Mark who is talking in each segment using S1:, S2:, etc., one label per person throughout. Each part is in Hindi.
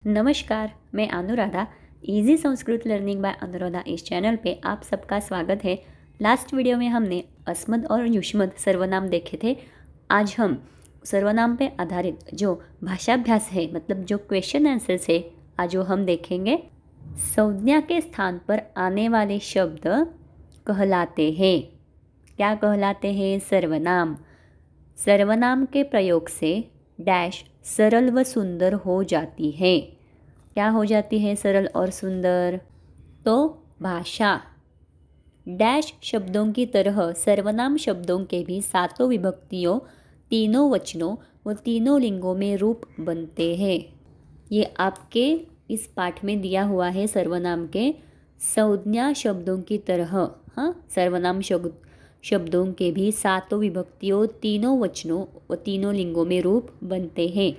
S1: नमस्कार, मैं Anuradha. Easy Sanskrit learning by Anuradha इस चैनल पे आप सबका स्वागत है। लास्ट वीडियो में हमने अस्मद और युष्मद सर्वनाम देखे थे। आज हम सर्वनाम पे आधारित जो भाषाभ्यास है, मतलब जो क्वेश्चन आंसर्स है, आज वो हम देखेंगे। संज्ञा के स्थान पर आने वाले शब्द कहलाते हैं, क्या कहलाते हैं? सर्वनाम। सर्वनाम के प्रयोग से डैश सरल व सुंदर हो जाती है। क्या हो जाती है सरल और सुंदर? तो भाषा। डैश शब्दों की तरह सर्वनाम शब्दों के भी सातों विभक्तियों, तीनों वचनों व तीनों लिंगों में रूप बनते हैं। ये आपके इस पाठ में दिया हुआ है। सर्वनाम के संज्ञा शब्दों की तरह, हाँ, सर्वनाम शब्दों के भी सातों विभक्तियों, तीनों वचनों व तीनों लिंगों में रूप बनते हैं।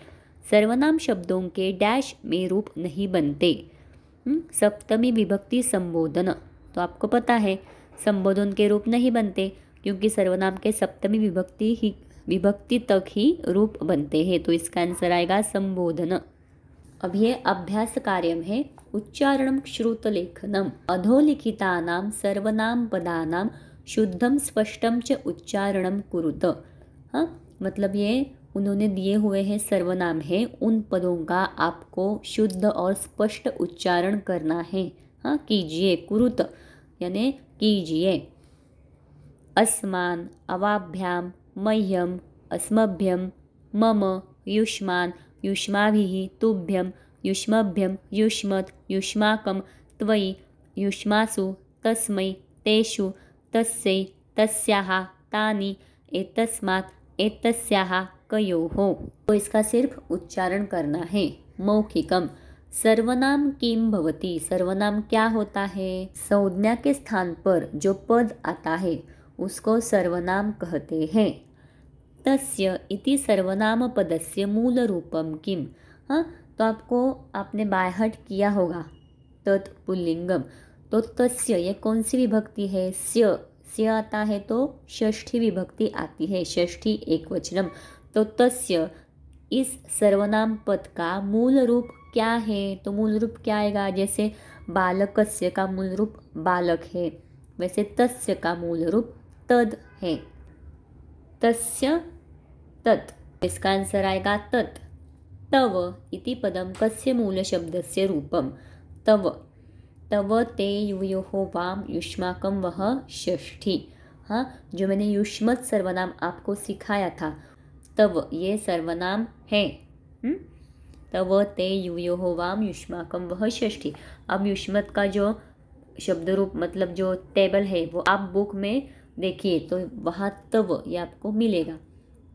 S1: सर्वनाम शब्दों के डैश में रूप नहीं बनते। सप्तमी विभक्ति संबोधन, तो आपको पता है संबोधन के रूप नहीं बनते, क्योंकि सर्वनाम के सप्तमी विभक्ति तक ही रूप बनते हैं। तो इसका आंसर आएगा संबोधन। अब ये अभ्यास कार्यम है। उच्चारणम श्रुतलेखनम अधोलिखितानां सर्वनाम पदानां शुद्धम स्पष्टम च उच्चारणम कुरुत। हाँ, मतलब ये उन्होंने दिए हुए हैं सर्वनाम है, उन पदों का आपको शुद्ध और स्पष्ट उच्चारण करना है। हाँ, कीजिए। कुरुत यानी कीजिए। अस्मान, अवाभ्याम, मह्यम, अस्मभ्यम, मम, युष्मान्, युष्माभिः, तुभ्यं, युष्मभ्यं, युष्मत्, युष्माकं, त्वयि, युष्मासु, तस्मै, तेषु, तस्यै, तस्याः, तानि, एतस्मात्, एतस्याः, कयोः। तो इसका सिर्फ उच्चारण करना है। मौखिकम। सर्वनाम किम भवति, सर्वनाम क्या होता है? संज्ञा के स्थान पर जो पद आता है उसको सर्वनाम कहते हैं। तस्य इति सर्वनाम पदस्य मूल रूपम किम। हाँ, तो आपने बायहट किया होगा तत् पुल्लिंगम। तो तस्य ये कौन सी विभक्ति है? स्य आता है तो षष्ठी विभक्ति आती है, षष्ठी एकवचनम। तो तस्य इस सर्वनाम पद का मूल रूप क्या है? तो मूल रूप क्या आएगा? जैसे बालकस्य का मूल रूप बालक है, वैसे तस्य का मूल रूप तद है। तस्य तत्, इसका आंसर आएगा तत्। तव इति पदम कस्य मूल शब्दस्य रूपम? तव। तव ते युयोः वाम युष्माकं वह षष्ठी। हाँ, जो मैंने युष्मत् सर्वनाम आपको सिखाया था, तव ये सर्वनाम है। तव ते युयोः वाम युष्माकं वह षष्ठी। अब युष्मत् का जो शब्द रूप, मतलब जो टेबल है, वो आप बुक में देखिए तो वहाँ तव ये आपको मिलेगा।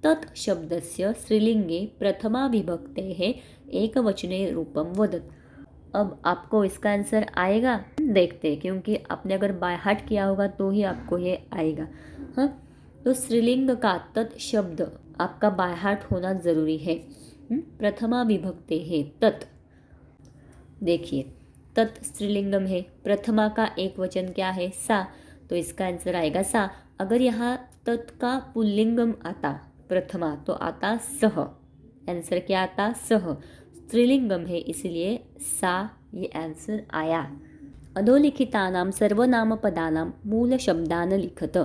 S1: तत् शब्दस्य स्त्रीलिंगे प्रथमा विभक्तेः एकवचने रूपम वदत्। अब आपको इसका आंसर आएगा, देखते हैं, क्योंकि आपने अगर बाय हार्ट किया होगा तो ही आपको ये आएगा। हाँ, तो स्त्रीलिंग का तत् शब्द आपका बाय हार्ट होना ज़रूरी है। प्रथमा विभक्ते है तत्। देखिए, तत् स्त्रीलिंगम है, प्रथमा का एक वचन क्या है? सा। तो इसका आंसर आएगा सा। अगर यहाँ तत् का पुल्लिंगम आता प्रथमा तो आता सह। आंसर क्या आता? सह। स्त्रीलिंगम है इसलिए सा, ये आंसर आया। अधोलिखितानां सर्वनाम पदानां मूल शब्दान लिखत।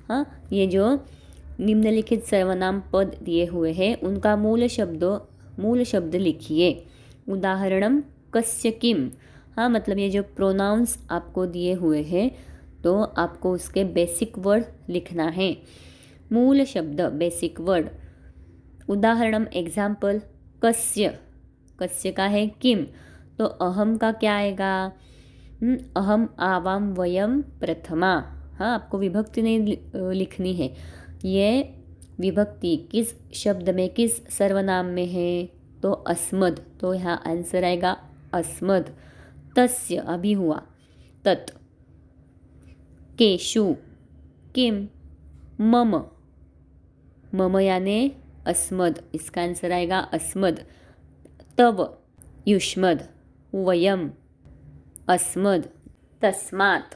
S1: हाँ, ये जो निम्नलिखित सर्वनाम पद दिए हुए हैं उनका मूल शब्द लिखिए। उदाहरणम कस्य किम। हाँ, मतलब ये जो प्रोनाउंस आपको दिए हुए हैं तो आपको उसके बेसिक वर्ड लिखना है। मूल शब्द बेसिक वर्ड। उदाहरणम एग्जाम्पल कस्य, कस्य का है किम, तो अहम का क्या आएगा? अहम आवाम वयम प्रथमा। हाँ, आपको विभक्ति नहीं लिखनी है। ये विभक्ति किस शब्द में, किस सर्वनाम में है? तो अस्मद। तो यहाँ आंसर आएगा अस्मद। तस्य अभी हुआ तत्। केशु, किम, मम, मम यानी अस्मद, इसका आंसर आएगा अस्मद। तव, युष्मद, वयम, अस्मद। तस्मात्,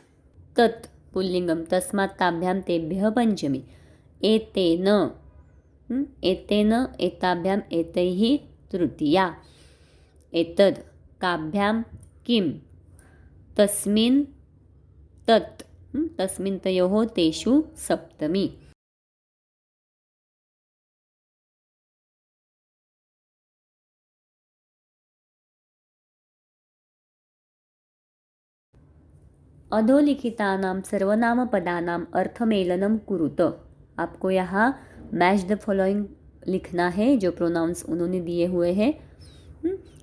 S1: तत् पुल्लिंगम, तस्मात् ताभ्यां तेभ्यः पंचमी। एतेन, एतेन एताभ्याम एतैः तृतीया। एतद् काभ्याम किम, तस्मिन् तत्, तस्मिन् तयोः तेषु सप्तमी। अधोलिखितानां सर्वनामपदानाम् अर्थमेलनं कुरुत। आपको यहाँ मैच द फॉलोइंग लिखना है जो प्रोनाउंस उन्होंने दिए हुए हैं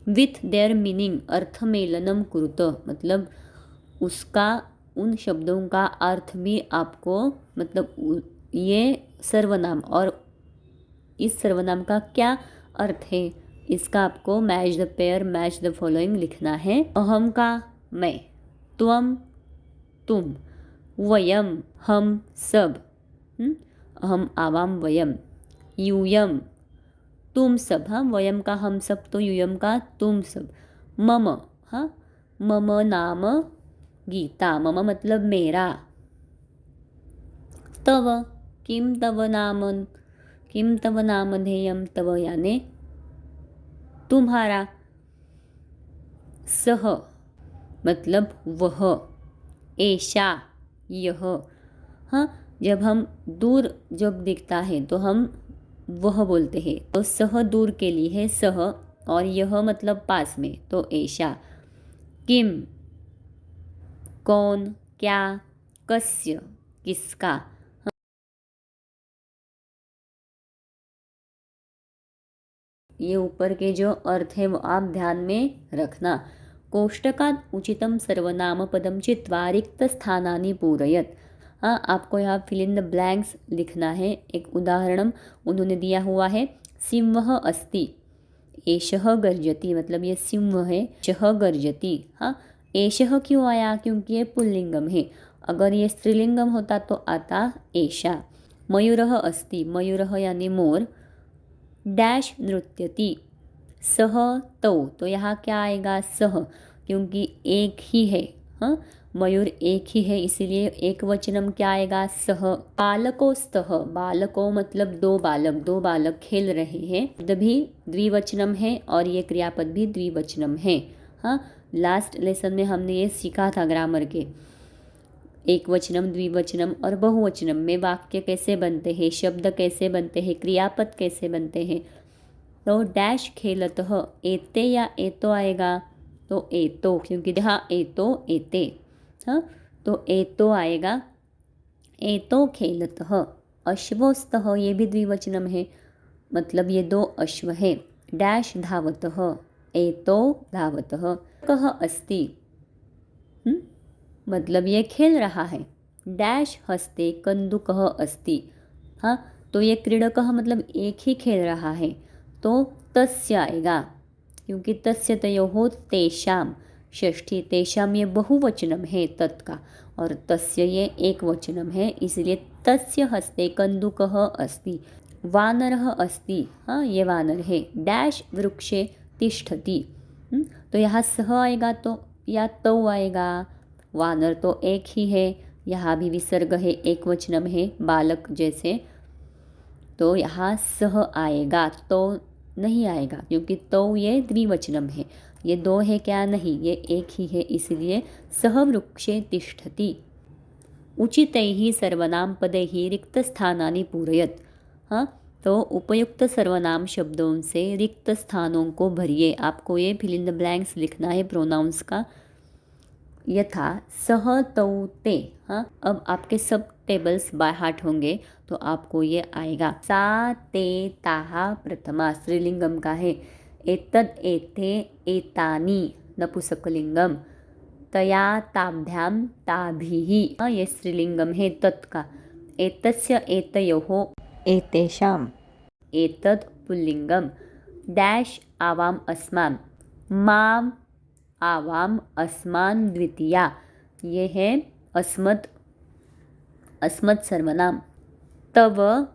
S1: विथ देयर मीनिंग। अर्थमेलनम कुरुत मतलब उसका, उन शब्दों का अर्थ भी आपको, मतलब ये सर्वनाम और इस सर्वनाम का क्या अर्थ है, इसका आपको match the pair, match the following लिखना है। अहम का मैं, त्वम तुम, वयम हम सब, अहम आवाम वयम, यूयम तुम सब, हाँ वयम का हम सब तो यूयम का तुम सब, मम, हाँ मम नाम गीता, मम मतलब मेरा, तव किम तव नाम, किम तव नामधेयम, तव यानी तुम्हारा, सह मतलब वह, ऐशा यह, हाँ जब हम दूर जब दिखता है तो हम वह बोलते हैं, तो सह दूर के लिए है सह, और यह मतलब पास में, तो ऐशा। किम कौन, क्या, कस्य किसका, ये ऊपर के जो अर्थ है वो आप ध्यान में रखना। कोष्टकात् उचितं सर्वनामपदं चित्वा रिक्तस्थानानि पूरयत। हाँ आपको यहाँ फिल इन द ब्लैंक्स लिखना है। एक उदाहरण उन्होंने दिया हुआ है, सिंह अस्ति, एषः गर्जति, मतलब ये सिंह है, शः गर्जति। हाँ एषः क्यों आया, क्योंकि ये पुल्लिंगम है। अगर ये स्त्रीलिंगम होता तो आता एषा। मयूरः अस्ति, मयूरः यानी मोर, डैश नृत्यति, सह तौ, तो यहाँ क्या आएगा सह, क्योंकि एक ही है, हाँ मयूर एक ही है इसीलिए एक वचनम क्या आएगा सह। बालको स्तः, बालको मतलब दो बालक, दो बालक खेल रहे हैं, शब्द भी द्विवचनम है और ये क्रियापद भी द्विवचनम है। हाँ लास्ट लेसन में हमने ये सीखा था ग्रामर के, एक वचनम, द्विवचनम और बहुवचनम में वाक्य कैसे बनते हैं, शब्द कैसे बनते हैं, क्रियापद कैसे बनते हैं। तो डैश खेलतः, एते या एतो आएगा, तो एतो, क्योंकि हाँ एतो एते, हाँ तो एतो आएगा, एतो खेलतः। अश्वस्तः, ये भी द्विवचनम है, मतलब ये दो अश्व है। डैश धावतः, एतो धावतः। कः अस्ति, मतलब ये खेल रहा है। डैश हस्ते कंदुकः अस्ति, हाँ तो ये क्रीडकः मतलब एक ही खेल रहा है, तो तस्य आएगा, क्योंकि तस्य तयोः तेषाम, षष्ठी, तेषाम ये बहुवचनम है तत् का, और तस्य ये एक वचनम है, इसलिए तस्य हस्ते कंदुकः अस्ति। वानरः अस्ति, हाँ ये वानर है। डैश वृक्षे तिष्ठति, तो यहाँ सह आएगा तो या तो आएगा, वानर तो एक ही है, यहाँ भी विसर्ग है, एक वचनम है बालक जैसे, तो यहाँ सह आएगा, तो नहीं आएगा, क्योंकि तो ये द्विवचनम है, ये दो है क्या, नहीं ये एक ही है, इसलिए सह वृक्षे तिष्ठति। उचितैः सर्वनाम पदैः रिक्त स्थानानि पूरयत। हाँ तो उपयुक्त सर्वनाम शब्दों से रिक्त स्थानों को भरिए। आपको ये फिल इन द ब्लैंक्स लिखना है प्रोनाउंस का। यथा सह तौ ते, हाँ अब आपके सब टेबल्स बाय हार्ट होंगे तो आपको ये आएगा। सा ते ताहा प्रथमा, स्त्रीलिंगम का है। एतद एते एतानि, नपुंसकलिंगम। तया ताभ्याम ताभिः, हाँ ये स्त्रीलिंगम है तत् का। एतस्य एतयोः एतेषाम, एतत् पुल्लिंगम। डैश आवाम अस्मान्, माम आवाम अस्मान् द्वितीया, ये है अस्मत्, अस्मत् सर्वनाम। तव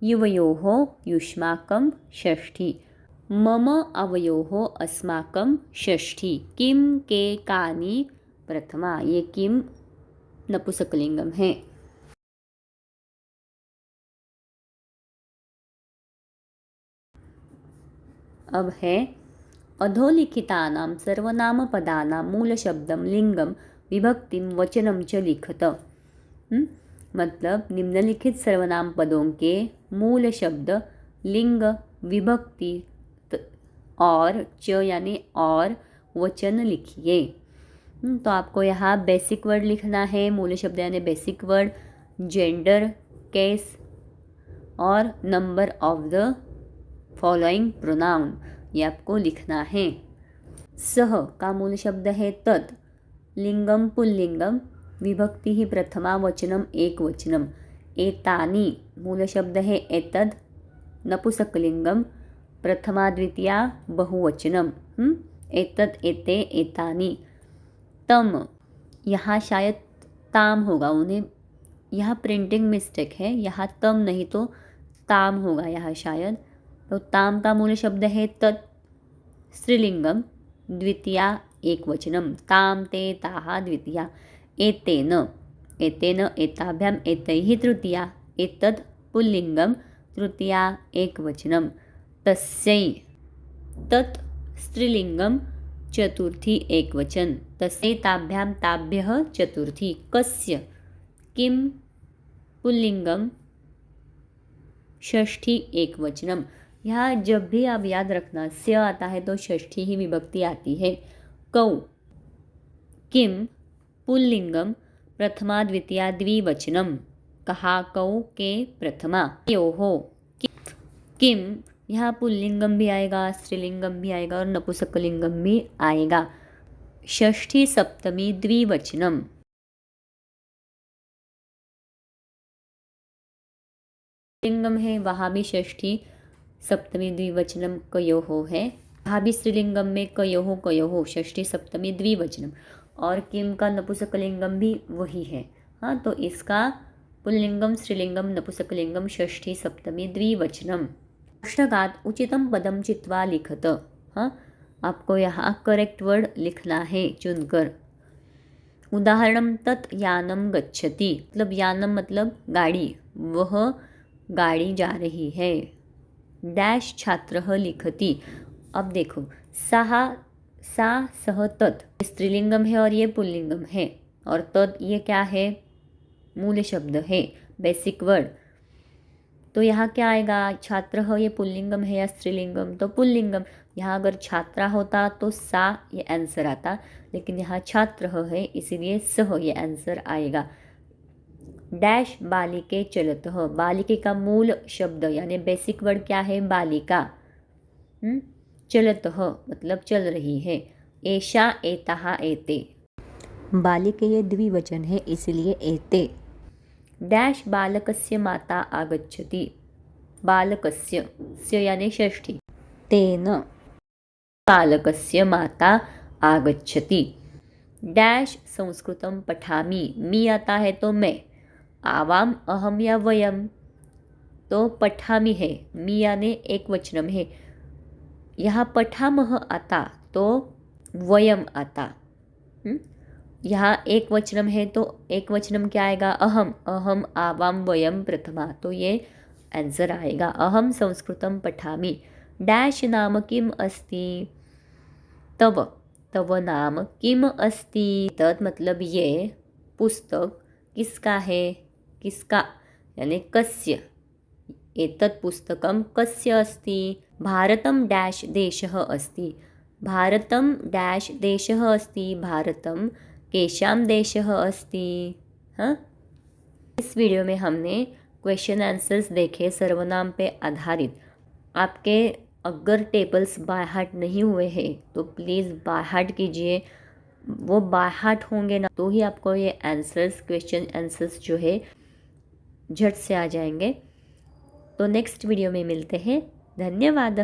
S1: युवयोः युष्माकं षष्ठी, मम आवयोः अस्माकं षष्ठी। किम के कानि प्रथमा, ये किम नपुंसकलिंगम है। अब है अधोलिखितानां सर्वनामपदानां मूलशब्दं लिंगम विभक्तिम वचनम च लिखत। मतलब निम्नलिखित सर्वनाम पदों के मूल शब्द लिंग विभक्ति और च यानी और वचन लिखिए। तो आपको यहाँ बेसिक वर्ड लिखना है। मूल शब्द यानी बेसिक वर्ड, जेंडर, केस और number of the following pronoun, ये आपको लिखना है। सह का मूल शब्द है तत्, लिंगम पुल्लिंगम, विभक्ति ही प्रथमा, वचनम एक वचनम। एतानि मूल शब्द है एतद, नपुंसकलिंगम, प्रथमा द्वितीया बहुवचनम। एतद एते एतानि। तम, यहाँ शायद ताम होगा, उन्हें यहाँ प्रिंटिंग मिस्टेक है, यहाँ तम नहीं तो ताम होगा यहाँ शायद। तो ताम का मूल शब्द है तत्, स्त्रीलिंगम, द्वितीया एक वचनम। ताम ते ताहा द्वितीया। एतेन, एतेन एताभ्याम एतैः तृतीया। एतत् पुल्लिंगम, तृतीया एक वचनम। तस्यै, तत् स्त्रीलिंगम, चतुर्थी एक वचन। तस्यै ताभ्याम ताभ्यः चतुर्थी। कस्य, किम, पुल्लिंगम, षष्ठी एक वचनम। यहाँ जब भी आप याद रखना स्य आता है तो षष्ठी ही विभक्ति आती है। कौ, किम, पुल्लिंगम, प्रथमा द्वितीया द्विवचनम। कहा, कौ के प्रथमा। योहो, किम, यहाँ पुल्लिंगम भी आएगा, स्त्रीलिंगम भी आएगा और नपुंसकलिंगम भी आएगा। षष्ठी सप्तमी द्विवचनम। लिंगम है वहाँ भी षष्ठी सप्तमी द्विवचनम कयोहो है। वहाँ भी स्त्रीलिंगम में कयोहो कयोहो, षष्ठी सप्तमी द्विवचनम। और किम का नपुंसकलिंगम भी वही है। हाँ, तो इसका पुल्लिंगम, स्त्रीलिंगम, नपुंसकलिंगम, षष्ठी सप्तमी द्विवचनम। अष्टगात उचितम पदम चित्वा लिखत। हाँ, आपको यहाँ करेक्ट वर्ड लिखना है चुनकर। उदाहरणम तत् यानम गच्छति, मतलब यानम मतलब गाड़ी, वह गाड़ी जा रही है। डैश छात्रः लिखति। अब देखो सहा, सा, सह, तत् स्त्रीलिंगम है और ये पुल्लिंगम है। और तत् ये क्या है, मूल शब्द है, बेसिक वर्ड। तो यहाँ क्या आएगा, छात्रः ये पुल्लिंगम है या स्त्रीलिंगम, तो पुल्लिंगम। यहाँ अगर छात्रा होता तो सा ये आंसर आता, लेकिन यहाँ छात्रः है इसीलिए सह ये आंसर आएगा। डैश बालिके चलतः, बालिके का मूल शब्द यानी बेसिक वर्ड क्या है, बालिका। चलतः मतलब चल रही है। एषा एताः एते, बालिके ये द्विवचन है इसलिए एते। डैश बालकस्य माता आगच्छति, बालकस्य, स्य यानी षष्ठी। तेन बालकस्य माता आगच्छति। डैश संस्कृतं पठामि, मी आता है तो मैं। आवाम अहम या वयम, तो पठामि है, मी यानी एक वचनम है। यहाँ पठामह आता तो वयम आता। यहाँ एक वचनम है तो एक वचनम क्या आएगा, अहम, अहम आवाम वयम प्रथमा, तो ये आंसर आएगा। अहम संस्कृतं पठामि। डैश नाम किम अस्ति, तव, तव नाम किम अस्ति। तत् मतलब ये पुस्तक किसका है, किसका यानी कस्य। एतत् पुस्तकं कस्य अस्ति। भारतं डैश देशः अस्ति, भारतं डैश देशः अस्ति। भारतं केषां देशः अस्ति। हाँ, इस वीडियो में हमने क्वेश्चन आंसर्स देखे सर्वनाम पे आधारित। आपके अगर टेबल्स बाय हार्ट नहीं हुए हैं तो प्लीज़ बाय हार्ट कीजिए, वो बाय हार्ट होंगे ना तो ही आपको ये आंसर्स, क्वेश्चन आंसर्स जो है झट से आ जाएंगे। तो नेक्स्ट वीडियो में मिलते हैं। धन्यवाद।